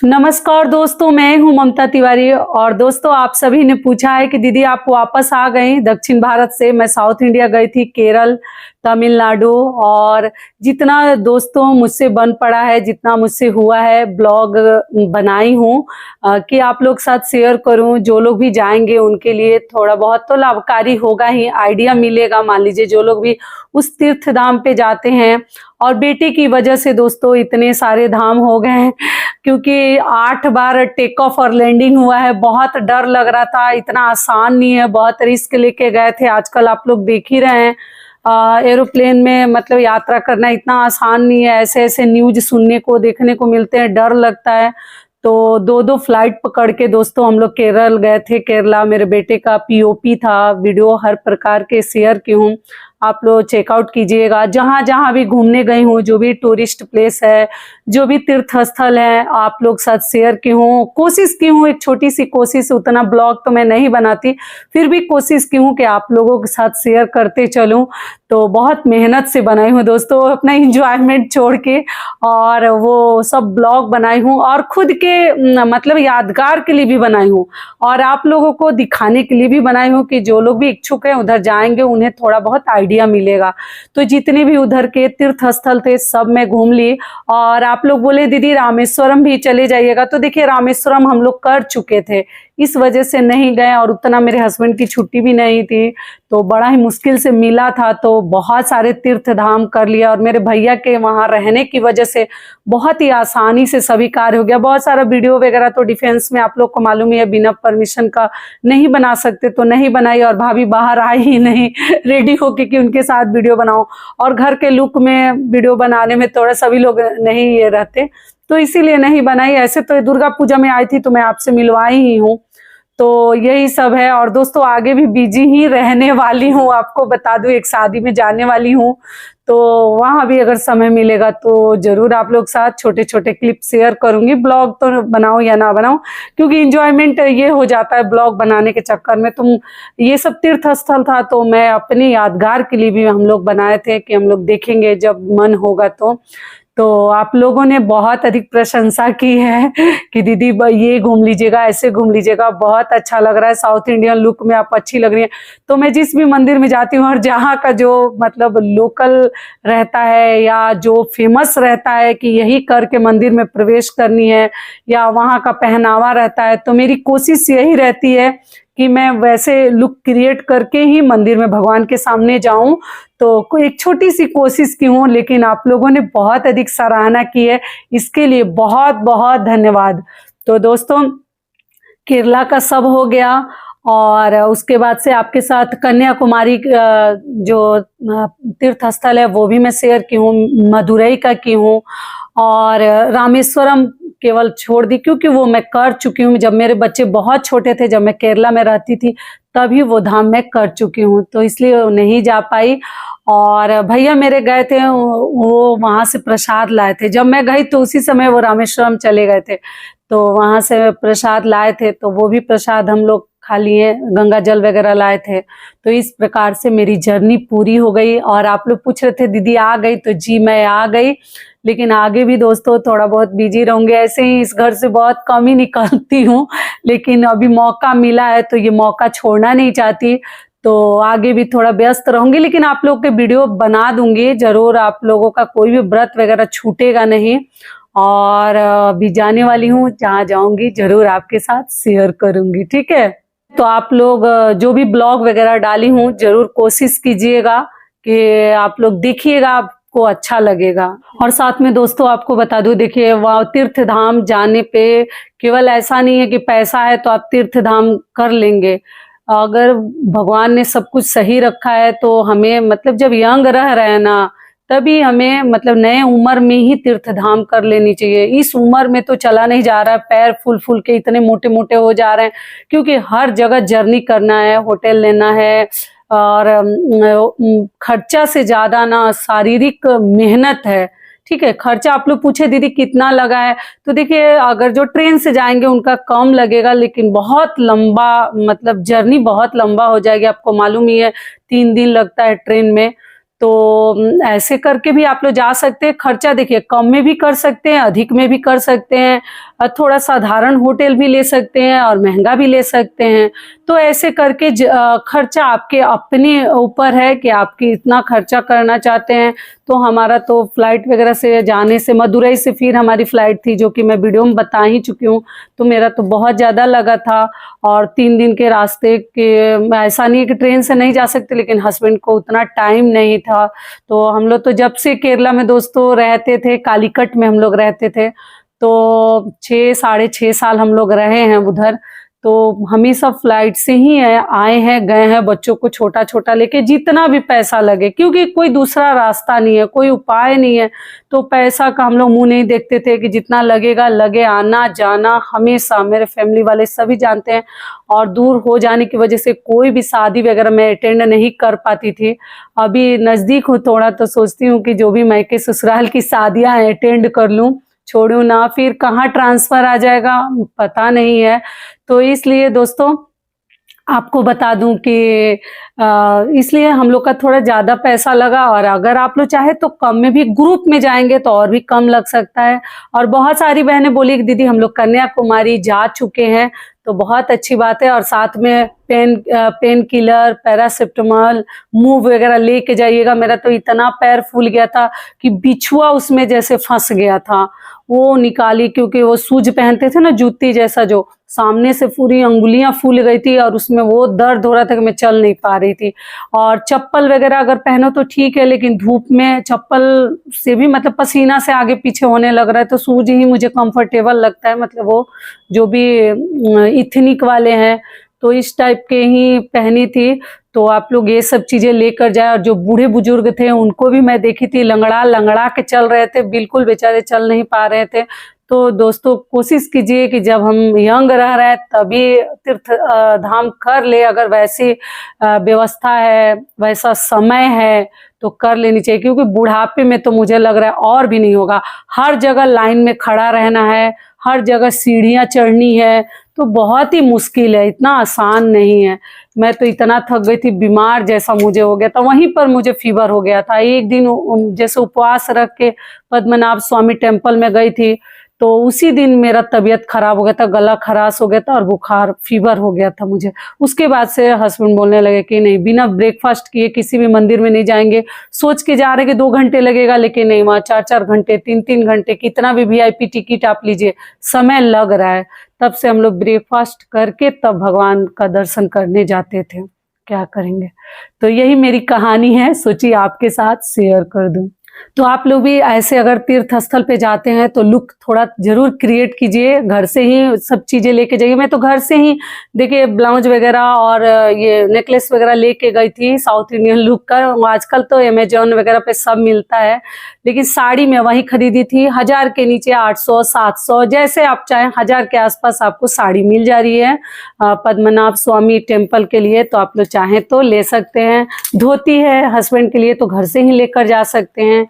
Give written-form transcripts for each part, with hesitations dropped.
नमस्कार दोस्तों, मैं हूं ममता तिवारी। और दोस्तों, आप सभी ने पूछा है कि दीदी आप वापस आ गई दक्षिण भारत से। मैं साउथ इंडिया गई थी, केरल, तमिलनाडु। और जितना दोस्तों मुझसे बन पड़ा है, जितना मुझसे हुआ है, ब्लॉग बनाई हूँ कि आप लोग साथ शेयर करूं। जो लोग भी जाएंगे उनके लिए थोड़ा बहुत तो लाभकारी होगा ही, आइडिया मिलेगा। मान लीजिए जो लोग भी उस तीर्थ धाम पे जाते हैं, और बेटी की वजह से दोस्तों इतने सारे धाम हो गए हैं, क्योंकि 8 बार टेक ऑफ और लैंडिंग हुआ है। बहुत डर लग रहा था, इतना आसान नहीं है, बहुत रिस्क लेके गए थे। आजकल आप लोग देख ही रहे हैं, एरोप्लेन में मतलब यात्रा करना इतना आसान नहीं है। ऐसे ऐसे न्यूज सुनने को देखने को मिलते हैं, डर लगता है। तो दो फ्लाइट पकड़ के दोस्तों हम लोग केरल गए थे। केरला मेरे बेटे का पीओपी था, वीडियो हर प्रकार के शेयर की हूँ, आप लोग चेकआउट कीजिएगा। जहाँ जहाँ भी घूमने गई हूँ, जो भी टूरिस्ट प्लेस है, जो भी तीर्थ स्थल है, आप लोग साथ शेयर की हूँ। कोशिश की हूँ, एक छोटी सी कोशिश, उतना ब्लॉग तो मैं नहीं बनाती, फिर भी कोशिश की हूँ कि आप लोगों के साथ शेयर करते चलूँ। तो बहुत मेहनत से बनाई हूँ दोस्तों, अपना इंजॉयमेंट छोड़ के, और वो सब ब्लॉग बनाई हूँ, और खुद के मतलब यादगार के लिए भी बनाई हूँ, और आप लोगों को दिखाने के लिए भी बनाई हूँ कि जो लोग भी इच्छुक हैं उधर जाएंगे, उन्हें थोड़ा बहुत आइडिया मिलेगा। तो जितने भी उधर के तीर्थ स्थल थे सब मैं घूम ली। और आप लोग बोले दीदी रामेश्वरम भी चले जाइएगा, तो देखिए रामेश्वरम हम लोग कर चुके थे, इस वजह से नहीं गए। और उतना मेरे हस्बैंड की छुट्टी भी नहीं थी, तो बड़ा ही मुश्किल से मिला था। तो बहुत सारे तीर्थ धाम कर लिया, और मेरे भैया के वहां रहने की वजह से बहुत ही आसानी से सभी कार्य हो गया। बहुत सारा वीडियो वगैरह तो डिफेंस में आप लोग को मालूम ही है, बिना परमिशन का नहीं बना सकते, तो नहीं बनाई। और भाभी बाहर आई ही नहीं रेडी होके कि उनके साथ वीडियो बनाओ, और घर के लुक में वीडियो बनाने में थोड़ा सभी लोग नहीं ये रहते, तो इसीलिए नहीं बनाई। ऐसे तो दुर्गा पूजा में आई थी तो मैं आपसे मिलवाई ही हूँ। तो यही सब है। और दोस्तों आगे भी बिजी ही रहने वाली हूँ, आपको बता दूं एक शादी में जाने वाली हूँ, तो वहां भी अगर समय मिलेगा तो जरूर आप लोग साथ छोटे छोटे क्लिप शेयर करूंगी। ब्लॉग तो बनाओ या ना बनाओ, क्योंकि इंजॉयमेंट ये हो जाता है ब्लॉग बनाने के चक्कर में। तुम ये सब तीर्थ स्थल था तो मैं अपनी यादगार के लिए भी हम लोग बनाए थे कि हम लोग देखेंगे जब मन होगा तो आप लोगों ने बहुत अधिक प्रशंसा की है कि दीदी ये घूम लीजिएगा, ऐसे घूम लीजिएगा, बहुत अच्छा लग रहा है, साउथ इंडियन लुक में आप अच्छी लग रही है। तो मैं जिस भी मंदिर में जाती हूँ, और जहाँ का जो मतलब लोकल रहता है या जो फेमस रहता है कि यही करके मंदिर में प्रवेश करनी है, या वहाँ का पहनावा रहता है, तो मेरी कोशिश यही रहती है कि मैं वैसे लुक क्रिएट करके ही मंदिर में भगवान के सामने जाऊं। तो एक छोटी सी कोशिश की हूँ, लेकिन आप लोगों ने बहुत अधिक सराहना की है, इसके लिए बहुत बहुत धन्यवाद। तो दोस्तों केरला का सब हो गया, और उसके बाद से आपके साथ कन्याकुमारी जो तीर्थ स्थल है वो भी मैं शेयर की हूँ, मदुरई का की हूँ, और रामेश्वरम केवल छोड़ दी क्योंकि वो मैं कर चुकी हूँ। जब मेरे बच्चे बहुत छोटे थे, जब मैं केरला में रहती थी, तभी वो धाम मैं कर चुकी हूँ, तो इसलिए नहीं जा पाई। और भैया मेरे गए थे, वो वहां से प्रसाद लाए थे। जब मैं गई तो उसी समय वो रामेश्वरम चले गए थे, तो वहां से प्रसाद लाए थे, तो वो भी प्रसाद हम लोग खा लिए, गंगा जल वगैरह लाए थे। तो इस प्रकार से मेरी जर्नी पूरी हो गई। और आप लोग पूछ रहे थे दीदी आ गई, तो जी मैं आ गई, लेकिन आगे भी दोस्तों थोड़ा बहुत बिजी रहूंगे। ऐसे ही इस घर से बहुत कम ही निकलती हूँ, लेकिन अभी मौका मिला है तो ये मौका छोड़ना नहीं चाहती, तो आगे भी थोड़ा व्यस्त रहूंगी। लेकिन आप लोग के वीडियो बना दूंगी जरूर, आप लोगों का कोई भी व्रत वगैरह छूटेगा नहीं। और अभी जाने वाली हूँ, जहाँ जाऊंगी जरूर आपके साथ शेयर करूंगी, ठीक है। तो आप लोग जो भी ब्लॉग वगैरह डाली हूँ जरूर कोशिश कीजिएगा कि आप लोग देखिएगा, आपको अच्छा लगेगा। और साथ में दोस्तों आपको बता दूं, देखिए वहाँ तीर्थ धाम जाने पे केवल ऐसा नहीं है कि पैसा है तो आप तीर्थ धाम कर लेंगे। अगर भगवान ने सब कुछ सही रखा है तो हमें मतलब जब यंग रह रहे हैं ना, तभी हमें मतलब नए उम्र में ही तीर्थ धाम कर लेनी चाहिए। इस उम्र में तो चला नहीं जा रहा है, पैर फूल फूल के इतने मोटे मोटे हो जा रहे हैं, क्योंकि हर जगह जर्नी करना है, होटल लेना है, और खर्चा से ज्यादा ना शारीरिक मेहनत है, ठीक है। खर्चा आप लोग पूछे दीदी कितना लगा है, तो देखिए अगर जो ट्रेन से जाएंगे उनका कम लगेगा, लेकिन बहुत लंबा मतलब जर्नी बहुत लंबा हो जाएगी। आपको मालूम ही है 3 दिन लगता है ट्रेन में, तो ऐसे करके भी आप लोग जा सकते हैं। खर्चा देखिए कम में भी कर सकते हैं, अधिक में भी कर सकते हैं, थोड़ा साधारण होटल भी ले सकते हैं और महंगा भी ले सकते हैं। तो ऐसे करके खर्चा आपके अपने ऊपर है कि आप कितना खर्चा करना चाहते हैं। तो हमारा तो फ्लाइट वगैरह से जाने से, मदुरई से फिर हमारी फ्लाइट थी जो कि मैं वीडियो में बता ही चुकी हूँ, तो मेरा तो बहुत ज़्यादा लगा था। और 3 दिन के रास्ते के, ऐसा नहीं है कि ट्रेन से नहीं जा सकते, लेकिन हस्बैंड को उतना टाइम नहीं था। तो हम लोग तो जब से केरला में दोस्तों रहते थे, कालीकट में हम लोग रहते थे, तो 6-6.5 साल हम लोग रहे हैं उधर। तो हमेशा फ्लाइट से ही आए हैं गए हैं, बच्चों को छोटा छोटा लेके, जितना भी पैसा लगे, क्योंकि कोई दूसरा रास्ता नहीं है, कोई उपाय नहीं है। तो पैसा का हम लोग मुंह नहीं देखते थे कि जितना लगेगा लगे, आना जाना हमेशा, मेरे फैमिली वाले सभी जानते हैं। और दूर हो जाने की वजह से कोई भी शादी वगैरह मैं अटेंड नहीं कर पाती थी। अभी नज़दीक हूँ थोड़ा, तो सोचती हूँ कि जो भी मायके ससुराल की शादियाँ अटेंड कर लूँ, छोड़ूं ना, फिर कहाँ ट्रांसफ़र आ जाएगा पता नहीं है। तो इसलिए दोस्तों आपको बता दूं कि इसलिए हम लोग का थोड़ा ज़्यादा पैसा लगा। और अगर आप लोग चाहे तो कम में भी, ग्रुप में जाएंगे तो और भी कम लग सकता है। और बहुत सारी बहनें बोली कि दीदी हम लोग कन्याकुमारी जा चुके हैं, तो बहुत अच्छी बात है। और साथ में पेन किलर, पैरासिटामोल, मूव वगैरह लेके जाइएगा। मेरा तो इतना पैर फूल गया था कि बिछुआ उसमें जैसे फंस गया था, वो निकाली, क्योंकि वो शूज पहनते थे ना, जूती जैसा, जो सामने से पूरी अंगुलियां फूल गई थी और उसमें वो दर्द हो रहा था कि मैं चल नहीं पा रही थी। और चप्पल वगैरह अगर पहनो तो ठीक है, लेकिन धूप में चप्पल से भी मतलब पसीना से आगे पीछे होने लग रहा है, तो शूज ही मुझे कंफर्टेबल लगता है, मतलब वो जो भी इथनिक वाले हैं, तो इस टाइप के ही पहनी थी। तो आप लोग ये सब चीज़ें लेकर जाए। और जो बूढ़े बुजुर्ग थे उनको भी मैं देखी थी, लंगड़ा लंगड़ा के चल रहे थे, बिल्कुल बेचारे चल नहीं पा रहे थे। तो दोस्तों कोशिश कीजिए कि जब हम यंग रह रहे हैं तभी तीर्थ धाम कर ले। अगर वैसी व्यवस्था है, वैसा समय है, तो कर लेनी चाहिए, क्योंकि बुढ़ापे में तो मुझे लग रहा है और भी नहीं होगा। हर जगह लाइन में खड़ा रहना है, हर जगह सीढ़ियाँ चढ़नी है, तो बहुत ही मुश्किल है, इतना आसान नहीं है। मैं तो इतना थक गई थी, बीमार जैसा मुझे हो गया था। वहीं पर मुझे फीवर हो गया था। एक दिन जैसे उपवास रख के पद्मनाभ स्वामी टेम्पल में गई थी, तो उसी दिन मेरा तबीयत खराब हो गया था, गला खराश हो गया था और बुखार, फीवर हो गया था मुझे। उसके बाद से हस्बैंड बोलने लगे कि नहीं, बिना ब्रेकफास्ट किए किसी भी मंदिर में नहीं जाएंगे। सोच के जा रहे कि 2 घंटे लगेगा, लेकिन नहीं, वहाँ 4-4 घंटे, 3-3 घंटे, कितना भी VIP टिकट आप लीजिए, समय लग रहा है। तब से हम लोग ब्रेकफास्ट करके तब भगवान का दर्शन करने जाते थे। क्या करेंगे। तो यही मेरी कहानी है, सोची आपके साथ शेयर कर दूं। तो आप लोग भी ऐसे अगर तीर्थ स्थल पे जाते हैं तो लुक थोड़ा जरूर क्रिएट कीजिए, घर से ही सब चीज़ें लेके जाइए। मैं तो घर से ही देखिए ब्लाउज वगैरह और ये नेकलेस वगैरह लेके गई थी, साउथ इंडियन लुक का। आजकल तो अमेजोन वगैरह पे सब मिलता है, लेकिन साड़ी मैं वहीं खरीदी थी। 1000 के नीचे 800-700, जैसे आप चाहें, 1000 के आसपास आपको साड़ी मिल जा रही है पद्मनाभ स्वामी टेम्पल के लिए। तो आप लोग चाहें तो ले सकते हैं। धोती है हस्बैंड के लिए तो घर से ही लेकर जा सकते हैं।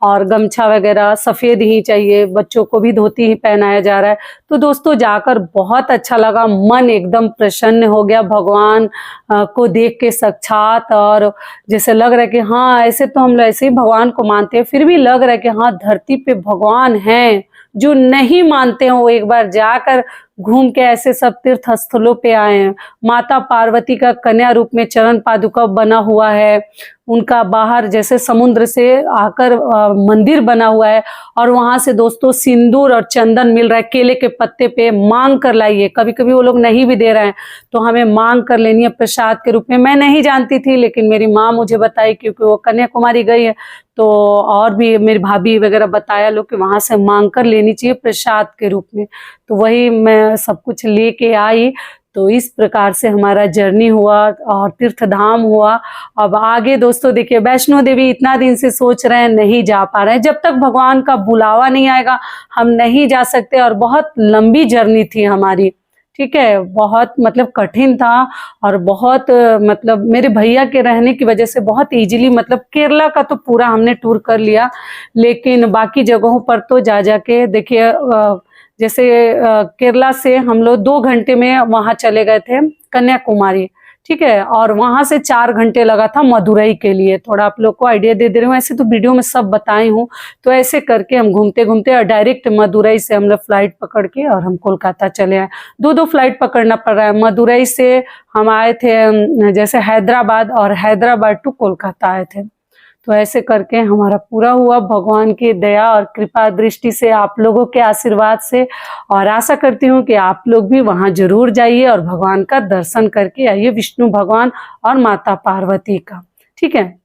और गमछा वगैरह सफ़ेद ही चाहिए, बच्चों को भी धोती ही पहनाया जा रहा है। तो दोस्तों जाकर बहुत अच्छा लगा, मन एकदम प्रसन्न हो गया भगवान को देख के साक्षात। और जैसे लग रहा है कि हाँ, ऐसे तो हम लोग ऐसे ही भगवान को मानते हैं, फिर भी लग रहा है कि हाँ, धरती पे भगवान हैं। जो नहीं मानते हैं वो एक बार जाकर घूम के ऐसे सब तीर्थ स्थलों पे आए हैं। माता पार्वती का कन्या रूप में चरण पादुका बना हुआ है, उनका बाहर जैसे समुद्र से आकर मंदिर बना हुआ है। और वहां से दोस्तों सिंदूर और चंदन मिल रहा है, केले के पत्ते पे मांग कर लाइए। कभी कभी वो लोग नहीं भी दे रहे हैं तो हमें मांग कर लेनी है प्रसाद के रूप में। मैं नहीं जानती थी, लेकिन मेरी माँ मुझे बताई, क्योंकि वो कन्याकुमारी गई है। तो और भी मेरी भाभी वगैरह बताया लोग कि वहां से मांग कर लेनी चाहिए प्रसाद के रूप में। तो वही मैं सब कुछ लेके आई। तो इस प्रकार से हमारा जर्नी हुआ और तीर्थ धाम हुआ। अब आगे दोस्तों देखिए, वैष्णो देवी इतना दिन से सोच रहे हैं, नहीं जा पा रहे हैं। जब तक भगवान का बुलावा नहीं आएगा हम नहीं जा सकते। और बहुत लंबी जर्नी थी हमारी, ठीक है, बहुत मतलब कठिन था। और बहुत मतलब मेरे भैया के रहने की वजह से बहुत इजीली, मतलब केरला का तो पूरा हमने टूर कर लिया, लेकिन बाकी जगहों पर तो जा के देखिए, जैसे केरला से हम लोग 2 घंटे में वहाँ चले गए थे कन्याकुमारी, ठीक है। और वहां से 4 घंटे लगा था मदुरई के लिए। थोड़ा आप लोग को आइडिया दे रही हूँ, ऐसे तो वीडियो में सब बताई हूँ। तो ऐसे करके हम घूमते घूमते और डायरेक्ट मदुरई से हम लोग फ्लाइट पकड़ के और हम कोलकाता चले आए। दो फ्लाइट पकड़ना पड़ रहा है। मदुरई से हम आए थे जैसे हैदराबाद, और हैदराबाद टू कोलकाता आए थे। तो ऐसे करके हमारा पूरा हुआ भगवान की दया और कृपा दृष्टि से, आप लोगों के आशीर्वाद से। और आशा करती हूँ कि आप लोग भी वहां जरूर जाइए और भगवान का दर्शन करके आइए, विष्णु भगवान और माता पार्वती का। ठीक है।